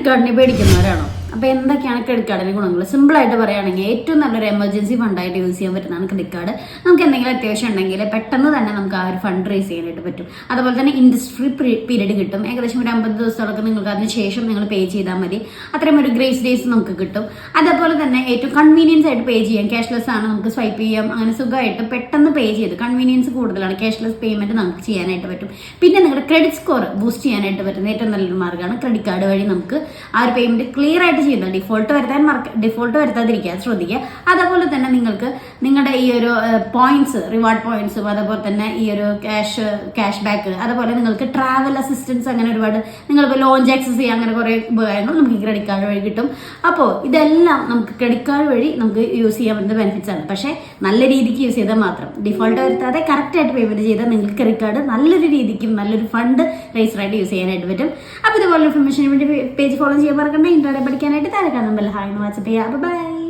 Credit കാർഡിനെ പേടിക്കുന്നവരാണോ? അപ്പോൾ എന്തൊക്കെയാണ് credit കാർഡിന്റെ ഗുണങ്ങൾ? സിമ്പിളായിട്ട് പറയുകയാണെങ്കിൽ ഏറ്റവും നല്ലൊരു എമർജൻസി ഫണ്ടായിട്ട് യൂസ് ചെയ്യാൻ പറ്റുന്നതാണ് ക്രെഡിറ്റ് കാർഡ്. നമുക്ക് എന്തെങ്കിലും അത്യാവശ്യം ഉണ്ടെങ്കിൽ പെട്ടെന്ന് തന്നെ നമുക്ക് ആ ഒരു ഫണ്ട് റേസ് ചെയ്യാനായിട്ട് പറ്റും. അതുപോലെ തന്നെ ഇൻട്രസ്റ്റ് ഫ്രീ പീരീഡ് കിട്ടും. ഏകദേശം ഒരു 50 ദിവസത്തോളൊക്കെ നിങ്ങൾക്ക് അതിന് ശേഷം നിങ്ങൾ പേ ചെയ്താൽ മതി. അത്രയും ഒരു ഗ്രേസ് ഡേയ്സ് നമുക്ക് കിട്ടും. അതേപോലെ തന്നെ ഏറ്റവും കൺവീനിയൻസ് ആയിട്ട് പേ ചെയ്യാം. ക്യാഷ്ലെസ് ആണ്, നമുക്ക് സ്വൈപ്പ് ചെയ്യാം. അങ്ങനെ സുഖമായിട്ട് പെട്ടെന്ന് പേ ചെയ്ത് കൺവീനിയൻസ് കൂടുതലാണ്. ക്യാഷ്ലെസ് പേയ്മെന്റ് നമുക്ക് ചെയ്യാനായിട്ട് പറ്റും. പിന്നെ നിങ്ങളുടെ ക്രെഡിറ്റ് സ്കോർ ബൂസ്റ്റ് ചെയ്യാനായിട്ട് പറ്റുന്ന ഏറ്റവും നല്ലൊരു മാർഗ്ഗമാണ് ക്രെഡിറ്റ് കാർഡ് വഴി നമുക്ക് ആ ഒരു പേയ്മെന്റ് ക്ലിയർ ആയിട്ട് ചെയ്യുന്നത്. ഡിഫോൾട്ട് വരുത്താതിരിക്കാൻ ശ്രദ്ധിക്കുക. അതേപോലെ തന്നെ നിങ്ങൾക്ക് നിങ്ങളുടെ ഈ ഒരു പോയിന്റ്സ്, റിവാർഡ് പോയിന്റ്സും അതേപോലെ തന്നെ ഈ ഒരു ക്യാഷ് ബാക്ക്, അതുപോലെ നിങ്ങൾക്ക് ട്രാവൽ അസിസ്റ്റൻസ്, അങ്ങനെ ഒരുപാട് നിങ്ങളിപ്പോൾ ലോഞ്ച് ആക്സസ് ചെയ്യുക, അങ്ങനെ കുറേ ഉപകാരങ്ങൾ നമുക്ക് ക്രെഡിറ്റ് കാർഡ് വഴി കിട്ടും. അപ്പോൾ ഇതെല്ലാം നമുക്ക് ക്രെഡിറ്റ് കാർഡ് വഴി നമുക്ക് യൂസ് ചെയ്യാൻ പറ്റുന്ന ബെനിഫിറ്റ്സ് ആണ്. പക്ഷേ നല്ല രീതിക്ക് യൂസ് ചെയ്താൽ മാത്രം, ഡിഫോൾട്ട് വരുത്താതെ കറക്റ്റായിട്ട് പേയ്മെന്റ് ചെയ്താൽ നിങ്ങൾക്ക് ക്രെഡിറ്റ് കാർഡ് നല്ലൊരു രീതിക്കും നല്ലൊരു ഫണ്ട് റേസറായിട്ട് യൂസ് ചെയ്യാനായിട്ട് പറ്റും. അപ്പോൾ ഇതുപോലെ ഇൻഫർമേഷന് വേണ്ടി പേജ് ഫോളോ ചെയ്യാൻ മറക്കണ്ട. ഇൻട്രോഡക്റ്റ് പഠിക്കാനായിട്ട് താഴെ കാണുമ്പോൾ ഹായ് എന്ന് വാട്സ്ആപ്പ് ചെയ്യാം. ബൈ.